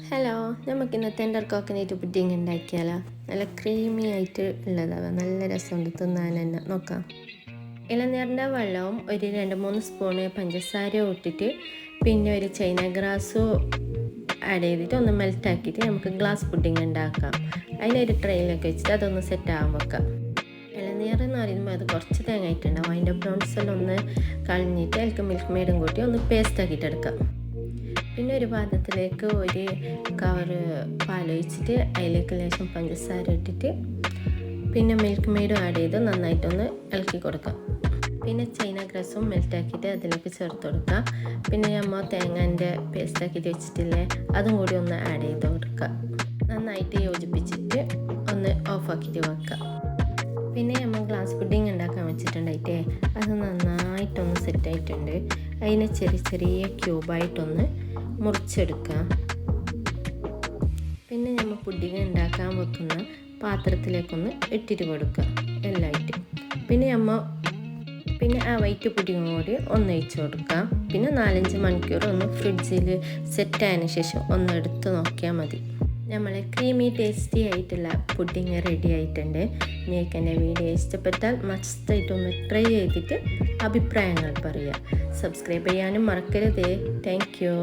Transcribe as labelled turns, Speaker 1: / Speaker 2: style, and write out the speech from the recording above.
Speaker 1: Hello, നമുക്ക് ഇന്ന് tender coconut pudding ഉണ്ടാക്കിയാലോ? നല്ല ക്രീമി ആയിട്ട് ഉള്ളതാവാം, നല്ല രസമുണ്ട് തിന്നാൻ തന്നെ. നോക്കാം. ഇളനീരിൻ്റെ വെള്ളവും ഒരു 2-3 സ്പൂണ് പഞ്ചസാരയും ഇട്ടിട്ട് പിന്നെ ഒരു ചൈന ഗ്രാസും ആഡ് ചെയ്തിട്ട് ഒന്ന് മെൽറ്റാക്കിയിട്ട് നമുക്ക് ഗ്ലാസ് പുഡിങ് ഉണ്ടാക്കാം. അതിനൊരു ട്രെയിലൊക്കെ വെച്ചിട്ട് അതൊന്ന് സെറ്റാകാൻ വെക്കാം. ഇളനീർ എന്ന് പറയുമ്പോൾ അത് കുറച്ച് തേങ്ങായിട്ടുണ്ടാവും. അതിൻ്റെ ബ്രൗൺസ് എല്ലാം ഒന്ന് കളഞ്ഞിട്ട് അതിലേക്ക് മിൽക്ക് മെയ്ഡും കൂട്ടി ഒന്ന് പേസ്റ്റ് ആക്കിയിട്ട് എടുക്കാം. പിന്നെ ഒരു പാത്രത്തിലേക്ക് ഒരു കവറ് പാലൊഴിച്ചിട്ട് അതിലേക്ക് ലേശം പഞ്ചസാര ഇട്ടിട്ട് പിന്നെ മിൽക്ക് മെയ്ഡും ആഡ് ചെയ്ത് നന്നായിട്ടൊന്ന് ഇളക്കി കൊടുക്കാം. പിന്നെ ചൈന ഗ്രാസും മെൽറ്റാക്കിയിട്ട് അതിലേക്ക് ചേർത്ത് കൊടുക്കുക. പിന്നെ നമ്മൾ തേങ്ങേൻ്റെ പേസ്റ്റാക്കിയിട്ട് വെച്ചിട്ടില്ലേ, അതും കൂടി ഒന്ന് ആഡ് ചെയ്ത് കൊടുക്കുക. നന്നായിട്ട് യോജിപ്പിച്ചിട്ട് ഒന്ന് ഓഫാക്കിയിട്ട് വെക്കുക. പിന്നെ നമ്മൾ ഗ്ലാസ് പുഡിങ് ഉണ്ടാക്കാൻ വെച്ചിട്ടുണ്ടായിട്ടേ അത് നന്നായിട്ടൊന്ന് സെറ്റായിട്ടുണ്ട്. അതിനെ ചെറിയ ചെറിയ ക്യൂബായിട്ടൊന്ന് മുറിച്ചെടുക്കുക. പിന്നെ നമ്മൾ പുഡിങ് ഉണ്ടാക്കാൻ വെക്കുന്ന പാത്രത്തിലേക്കൊന്ന് ഇട്ടിട്ട് കൊടുക്കുക എല്ലായിട്ട്. പിന്നെ ആ വൈറ്റ് പുഡിങ് കൂടി ഒന്ന് ഒഴിച്ച് കൊടുക്കുക. പിന്നെ 4-5 മണിക്കൂർ ഒന്ന് ഫ്രിഡ്ജിൽ സെറ്റായതിന് ശേഷം ഒന്ന് എടുത്ത് നോക്കിയാൽ മതി. നമ്മളെ ക്രീമി ടേസ്റ്റി ആയിട്ടുള്ള പുഡിങ് റെഡി ആയിട്ടുണ്ട്. നിങ്ങൾക്ക് എൻ്റെ വീഡിയോ ഇഷ്ടപ്പെട്ടാൽ മസ്റ്റായിട്ടൊന്ന് ട്രൈ ചെയ്തിട്ട് അഭിപ്രായങ്ങൾ പറയുക. സബ്സ്ക്രൈബ് ചെയ്യാനും മറക്കരുതേ. Thank you.